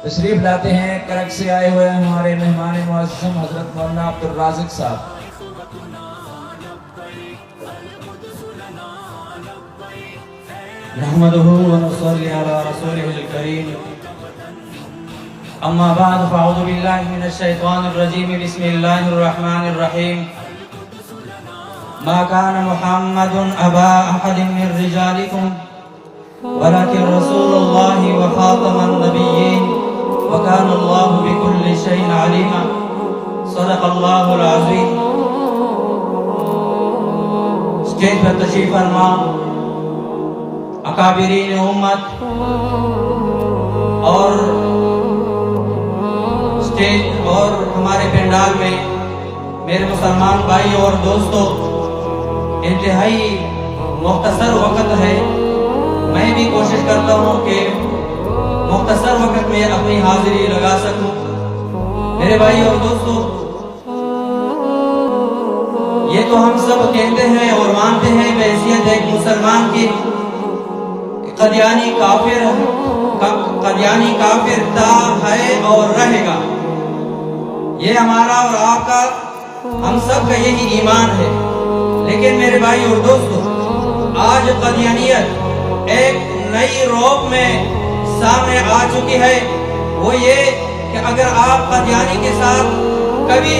تشریف لاتے ہیں کرک سے آئے ہوئے ہمارے مہمان معظم حضرت مولانا عبدالرازق صاحب۔ نحمده ونصلي على رسوله الكريم اما بعد فاعوذ بالله من الشيطان الرجيم بسم الله الرحمن الرحيم ما كان محمد ابا احد من رجالكم ولكن رسول الله وخاتم النبيين وكان الله بكل شيء عليما صدق الله العظيم۔ اسٹیج پر تشریف فرما اکابرین امت اور اسٹیج اور ہمارے پنڈال میں میرے مسلمان بھائی اور دوستوں، انتہائی مختصر وقت ہے، میں بھی کوشش کرتا ہوں کہ مختصر وقت میں اپنی حاضری لگا سکوں۔ میرے بھائی اور دوستوں، یہ تو ہم سب کہتے ہیں اور مانتے ہیں بحیثیت ایک مسلمان کی، قادیانی کافر تھا، ہے اور رہے گا۔ یہ ہمارا اور آپ کا، ہم سب کا یہی ایمان ہے۔ لیکن میرے بھائی اور دوستو، آج قادیانیت ایک نئی روپ میں سامنے آ چکی ہے۔ وہ یہ کہ اگر آپ قادیانی کے ساتھ کبھی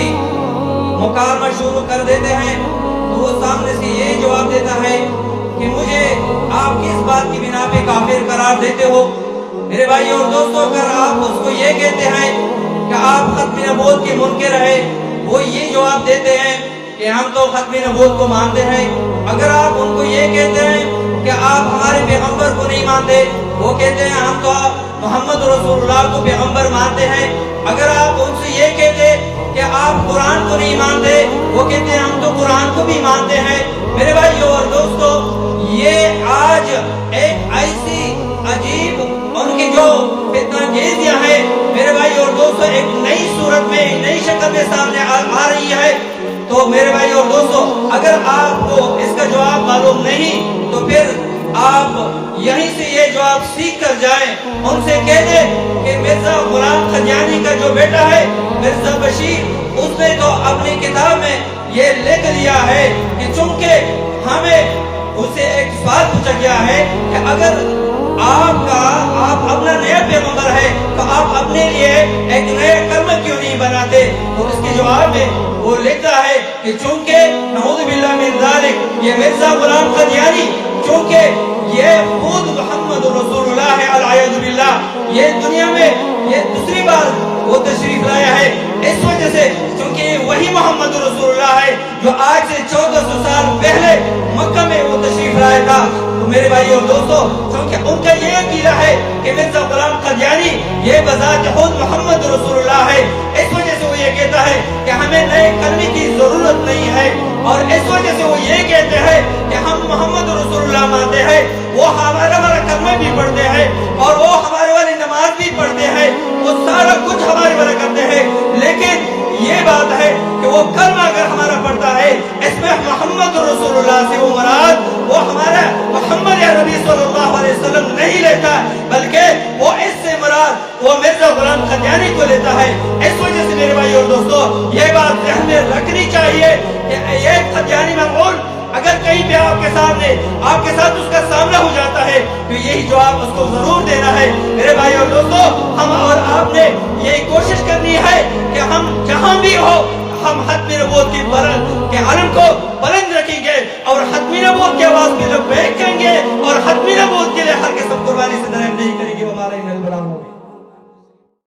مکالمہ شروع کر دیتے ہیں تو وہ سامنے سے یہ جواب دیتا ہے کہ مجھے آپ کس بات کی بنا پہ کافر قرار دیتے ہو۔ میرے بھائی اور دوستو، اگر آپ اس کو یہ کہتے ہیں کہ آپ ختم نبوت کے منکر ہیں، وہ یہ جواب دیتے ہیں کہ ہم تو ختم نبوت کو مانتے ہیں۔ اگر آپ ان کو یہ کہتے ہیں کہ آپ ہمارے پیغمبر کو نہیں مانتے، وہ کہتے ہیں ہم تو محمد رسول اللہ کو پیغمبر مانتے ہیں۔ اگر آپ ان سے یہ کہتے کہ آپ قرآن کو نہیں مانتے، وہ کہتے ہیں ہم تو قرآن کو بھی مانتے ہیں۔ میرے بھائیو اور دوستو، یہ آج ایک ایسی عجیب ان کی جو فتنہ گیزیاں ہیں، میرے بھائی اور دوستو، ایک نئی صورت میں، ایک نئی شکل میں سامنے آ رہی ہے۔ تو میرے بھائی اور دوستو، اگر آپ کو اس کا جواب معلوم نہیں تو پھر آپ یہیں سے یہ جواب سیکھ کر جائیں۔ ان سے کہہ دیں کہ مرزا غلام قادیانی کا جو بیٹا ہے مرزا بشیر، اس نے تو اپنی کتاب میں یہ لکھ لیا ہے کہ چونکہ ہمیں اسے ایک سوال پوچھا گیا ہے کہ اگر آپ اپنا نیا پیغمبر ہے تو آپ اپنے لیے ایک نیا کلمہ کیوں نہیں بناتے؟ تو اس کے جواب میں وہ لکھتا ہے کہ چونکہ نعوذ باللہ من ذالک، یہ مرزا غلام قادیانی چونکہ یہ خود محمد رسول اللہ ہے، العیاذ باللہ، یہ دنیا میں یہ دوسری بار وہ تشریف لایا ہے، اس وجہ سے چونکہ وہی محمد رسول اللہ ہے جو آج سے 1400 سال پہلے مکہ میں وہ تشریف لایا تھا۔ تو میرے بھائی اور دوستو، چونکہ ان کا یہ عقیدہ ہے کہ مرزا غلام قادیانی یہ بذات خود محمد رسول اللہ ہے، اس وجہ سے وہ یہ کہتا ہے کہ ہمیں نئے کلمے کی ضرورت نہیں ہے، اور اس وجہ سے وہ یہ کہتے ہیں کہ ہم محمد رسول اللہ مانتے ہیں، وہ ہمارا والا کلمہ بھی پڑھتے ہیں اور وہ ہمارے والی نماز بھی پڑھتے ہیں، وہ سارا کچھ ہمارے والا کرتے ہیں، لیکن یہ بات ہے کہ وہ کلمہ اگر ہمارا پڑھتا ہے اس میں محمد رسول اللہ سے وہ مراد وہ ہمارا محمد عربی صلی اللہ علیہ وسلم نہیں لیتا، بلکہ وہ اس سے مراد وہ مرزا غلام قادیانی کو لیتا ہے۔ اس وجہ سے میرے بھائی اور دوستو، یہ بات ذہن میں رکھنی چاہیے کہ یہ قادیانی مغول اگر کہیں پہ آپ کے ساتھ اس کا سامنا ہو جاتا ہے تو یہی جواب اس کو ضرور دینا ہے۔ میرے بھائی اور دوستو، ہم اور آپ نے یہی کوشش کرنی ہے کہ ہم جہاں بھی ہو ہم ختم نبوت کے علم کو بلند رکھیں گے اور ختم نبوت کی آواز میں لبیک کہیں گے اور ختم نبوت کے لیے ہر قسم قربانی سے درہم نہیں کریں گے۔ ہمارا